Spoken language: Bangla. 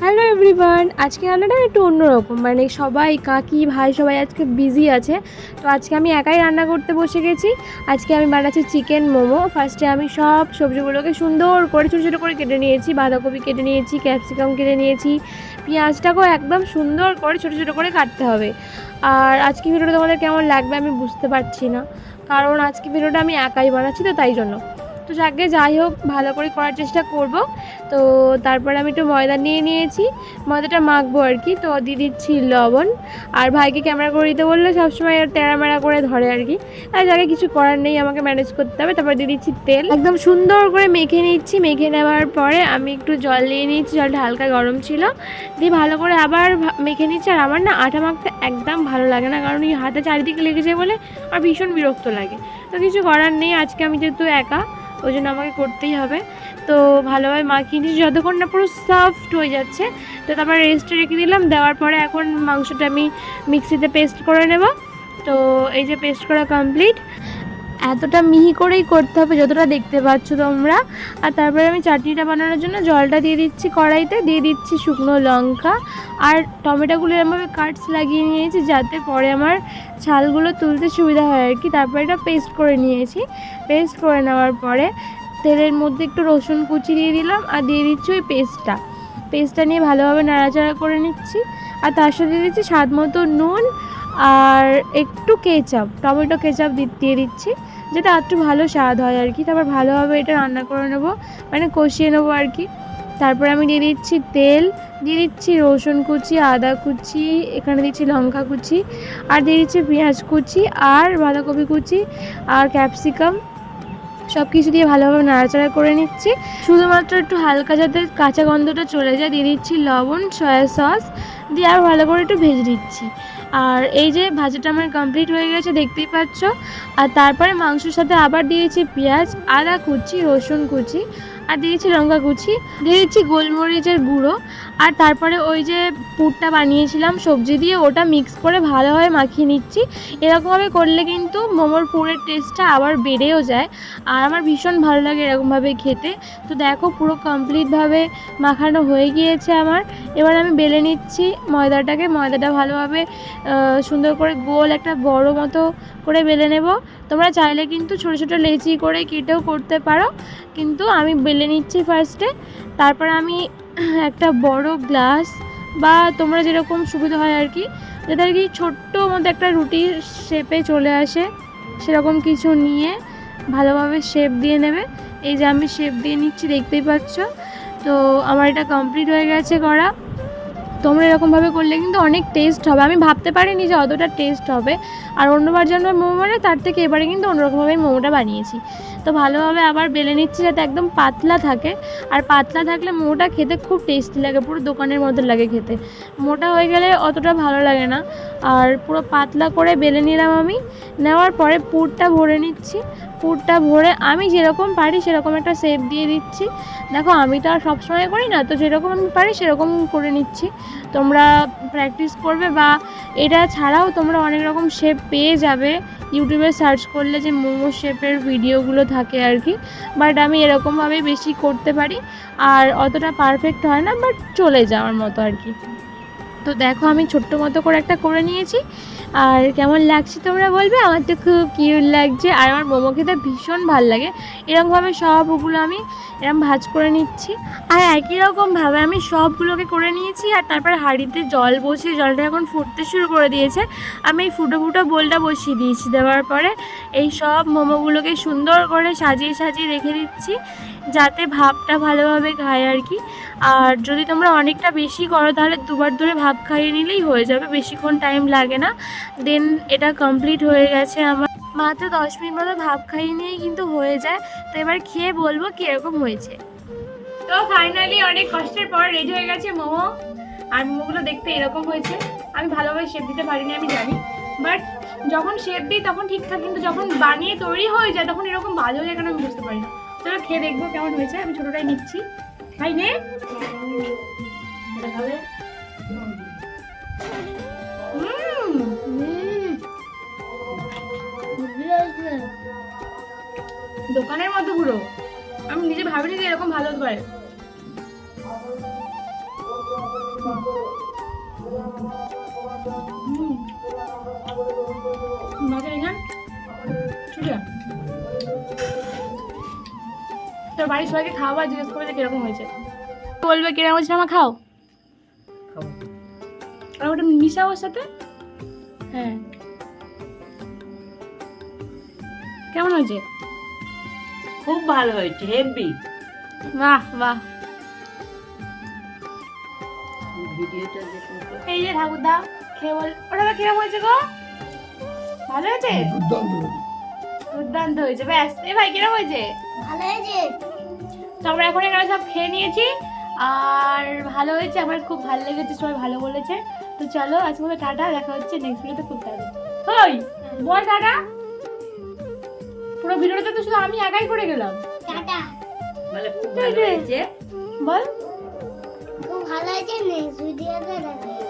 হ্যালো এভরিওয়ান, আজকে রান্নাটা একটু অন্যরকম। মানে সবাই কাকি ভাই সবাই আজকে বিজি আছে, তো আজকে আমি একাই রান্না করতে বসে গেছি। আজকে আমি বানাচ্ছি চিকেন মোমো। ফার্স্টে আমি সব সবজিগুলোকে সুন্দর করে ছোটো ছোটো করে কেটে নিয়েছি। বাঁধাকপি কেটে নিয়েছি, ক্যাপসিকাম কেটে নিয়েছি, পেঁয়াজটাকেও একদম সুন্দর করে ছোটো ছোটো করে কাটতে হবে। আর আজকে ভিডিওটা তোমাদের কেমন লাগবে আমি বুঝতে পারছি না, কারণ আজকে ভিডিওটা আমি একাই বানাচ্ছি, তো তাই জন্য। তো যাই হোক, ভালো করে করার চেষ্টা করব। তো তারপরে আমি একটু ময়দা নিয়ে নিয়েছি, ময়দাটা মাখবো আর কি। তো দিয়ে দিচ্ছি লবণ। আর ভাইকে ক্যামেরা করে দিতে বললে সবসময় টেরামেরা করে ধরে আর কি। আর যাকে কিছু করার নেই, আমাকে ম্যানেজ করতে হবে। তারপর দিয়ে দিচ্ছি তেল, একদম সুন্দর করে মেখে নিচ্ছি। মেখে নেওয়ার পরে আমি একটু জল নিয়ে নিচ্ছি, জলটা হালকা গরম ছিল, দিয়ে ভালো করে আবার মেখে নিচ্ছি। আর আমার না আটা মাখতে একদম ভালো লাগে না, কারণ এই হাতে চারিদিকে লেগে যায় বলে আর ভীষণ বিরক্ত লাগে। তো কিছু করার নেই, আজকে আমি যেহেতু একা, ওই জন্য আমাকে করতেই হবে। তো ভালোভাবে মাখিয়ে নিচ্ছি যতক্ষণ না পুরো সফট হয়ে যাচ্ছে। তো তারপর রেস্টে রেখে দিলাম। দেওয়ার পরে এখন মাংসটা আমি মিক্সিতে পেস্ট করে নেব। তো এই যে পেস্ট করা কমপ্লিট। এতটা মিহি করেই করতে হবে যতটা দেখতে পাচ্ছ তোমরা। আর তারপরে আমি চাটনিটা বানানোর জন্য জলটা দিয়ে দিচ্ছি কড়াইতে, দিয়ে দিচ্ছি শুকনো লঙ্কা আর টমেটোগুলো এরমভাবে কাটস লাগিয়ে নিয়েছি যাতে পরে আমার ছালগুলো তুলতে সুবিধা হয় আর কি। তারপরে এটা পেস্ট করে নিয়েছি। পেস্ট করে নেওয়ার পরে তেলের মধ্যে একটু রসুন কুচি দিয়ে দিলাম আর দিয়ে দিচ্ছি ওই পেস্টটা নিয়ে ভালোভাবে নাড়াচাড়া করে নিচ্ছি। আর তার সাথে দিচ্ছি স্বাদ মতো নুন আর একটু কেচাপ, টমেটো কেচাপ দিয়ে দিচ্ছি, যেটা একটু ভালো স্বাদ হয় আর কি। তারপর ভালোভাবে এটা রান্না করে নেবো, মানে কষিয়ে নেবো আর কি। তারপরে আমি দিয়ে দিচ্ছি তেল, দিয়ে দিচ্ছি রসুন কুচি, আদা কুচি, এখানে দিচ্ছি লঙ্কা কুচি, আর দিয়ে দিচ্ছি পেঁয়াজ কুচি আর বাঁধাকপি কুচি আর ক্যাপসিকাম। সব কিছু দিয়ে ভালোভাবে নাড়াচাড়া করে নিচ্ছি। শুধুমাত্র একটু হালকা যাতে কাঁচা গন্ধটা চলে যায় দিয়ে দিচ্ছি লবণ, সয়া সস দিয়ে আর ভালো করে একটু ভেজে দিচ্ছি। আর এই যে ভাজাটা আমার কমপ্লিট হয়ে গেছে, দেখতেই পাচ্ছ। আর তারপরে মাংসের সাথে আবার দিয়েছি পেঁয়াজ, আদা কুচি, রসুন কুচি, আর দিয়েছি লঙ্কা কুচি, দিয়ে দিচ্ছি গোলমরিচের গুঁড়ো। আর তারপরে ওই যে পুরটা বানিয়েছিলাম সবজি দিয়ে, ওটা মিক্স করে ভালোভাবে মাখিয়ে নিচ্ছি। এরকমভাবে করলে কিন্তু মোমোর পুরের টেস্টটা আবার বেড়েও যায়, আর আমার ভীষণ ভালো লাগে এরকমভাবে খেতে। তো দেখো পুরো কমপ্লিটভাবে মাখানো হয়ে গিয়েছে আমার। এবার আমি বেলে নিচ্ছি ময়দাটা ভালোভাবে সুন্দর করে গোল একটা বড় মতো করে বেলে নেব। তোমরা চাইলে কিন্তু ছোটো ছোটো লেচি করে কেটেও করতে পারো, কিন্তু আমি বেলে নিচ্ছি ফার্স্টে। তারপর আমি একটা বড় গ্লাস বা তোমরা যেরকম সুবিধা হয় আর কি, যাতে আর কি ছোট্ট মতো একটা রুটির শেপে চলে আসে, সেরকম কিছু নিয়ে ভালোভাবে শেপ দিয়ে নেবে। এই যে আমি শেপ দিয়ে নিচ্ছি, দেখতেই পাচ্ছ। তো আমার এটা কমপ্লিট হয়ে গেছে করা। তোমরা এরকমভাবে করলে কিন্তু অনেক টেস্ট হবে। আমি ভাবতে পারিনি যে অতটা টেস্ট হবে। আর অন্যবার যেন মোমো বানাই তার থেকে এবারে কিন্তু অন্যরকমভাবে মোমোটা বানিয়েছি। তো ভালোভাবে আবার বেলে নিচ্ছি যাতে একদম পাতলা থাকে। আর পাতলা থাকলে মোমোটা খেতে খুব টেস্টি লাগে, পুরো দোকানের মতো লাগে খেতে। মোটা হয়ে গেলে অতটা ভালো লাগে না। আর পুরো পাতলা করে বেলে নিলাম আমি। নেওয়ার পরে পুরটা ভরে নিচ্ছি। পুরটা ভরে আমি যেরকম পারি সেরকম একটা শেপ দিয়ে দিচ্ছি। দেখো আমি তো আর সবসময় করি না, তো যেরকম আমি পারি সেরকম করে নিচ্ছি। তোমরা প্র্যাকটিস করবে, বা এটা ছাড়াও তোমরা অনেক রকম শেপ পেয়ে যাবে ইউটিউবে সার্চ করলে, যে মোমো শেপের ভিডিওগুলো থাকে আর কি। বাট আমি এরকমভাবেই বেশি করতে পারি, আর অতটা পারফেক্ট হয় না, বাট চলে যাওয়ার মতো আর কি। তো দেখো আমি ছোট্ট মতো করে একটা করে নিয়েছি। আর কেমন লাগছে তোমরা বলবে। আমার তো খুব কিউট লাগছে, আর আমার মোমো খেতে ভীষণ ভালো লাগে। এরকমভাবে সবগুলো আমি এরকম ভাজ করে নিচ্ছি। আর একই রকমভাবে আমি সবগুলোকে করে নিয়েছি। আর তারপর হাঁড়িতে জল বসিয়ে, জলটা এখন ফুটতে শুরু করে দিয়েছে, আমি এই ফুটো বোলটা বসিয়ে দিয়েছি। দেওয়ার পরে এই সব মোমোগুলোকে সুন্দর করে সাজিয়ে সাজিয়ে রেখে দিচ্ছি, যাতে ভাপটা ভালোভাবে খায় আর কি। আর যদি তোমরা অনেকটা বেশি করো তাহলে দুবার ধরে ভাপ খাইয়ে নিলেই হয়ে যাবে, বেশিক্ষণ টাইম লাগে না। দেন এটা কমপ্লিট হয়ে গেছে আমার, মাত্র 10 মিনিট মতো ভাপ খাইয়ে নিয়েই কিন্তু হয়ে যায়। তো এবার খেয়ে বলবো কীরকম হয়েছে। তো ফাইনালি অনেক কষ্টের পর রেডি হয়ে গেছে মোমো। আর মোমোগুলো দেখতে এরকম হয়েছে। আমি ভালোভাবে শেপ দিতে পারিনি, আমি জানি, বাট যখন শেপ দিই তখন ঠিকঠাক, কিন্তু যখন বানিয়ে তৈরি হয়ে যায় তখন এরকম বাজে হয়ে যায় কেন আমি বুঝতে পারি না। চলো খেয়ে দেখবো কেমন হয়েছে। আমি ছোটোটাই নিচ্ছি। খাই নে। দোকানের মতো পুরো। আমি নিজে ভাবিনি যে এরকম ভালো হতে পারে। তোর বাড়ির সবাইকে খাওয়া জিজ্ঞেস করে যে কিরকম হয়েছে, বলবে কিরকম হয়েছে আমার খাও, আর ওটা মিশাও ওর সাথে। হ্যাঁ কেমন হয়েছে? খুব ভালো হয়েছে, হেভি। বাহ বাহ। ভিডিওটা দেখুন। এই যে ঠাকুরদা খেয়ে বল, ওটা কিরকম হয়েছে গো? ভালো হয়েছে? দুর্দান্ত হয়েছে। ব্যাস এ ভাই কিরকম হয়েছে? ভালো হয়েছে। তো আমরা এখন এখানে সব খেয়ে নিয়েছি আর ভালো হয়েছে, আমার খুব ভালো লেগেছে, সবাই ভালো বলেছে। তো চলো আজকে মতো টাটা, দেখা হচ্ছে নেক্সট ভিডিওতে খুব তাড়াতাড়ি। ওই বল টাটা। পুরো ভিডিওটা তো শুধু আমি একাই করে গেলাম। টাটা। মানে খুব ভালো হয়েছে। বল খুব ভালো হয়েছে, নেক্সট ভিডিওতে দেখা হবে।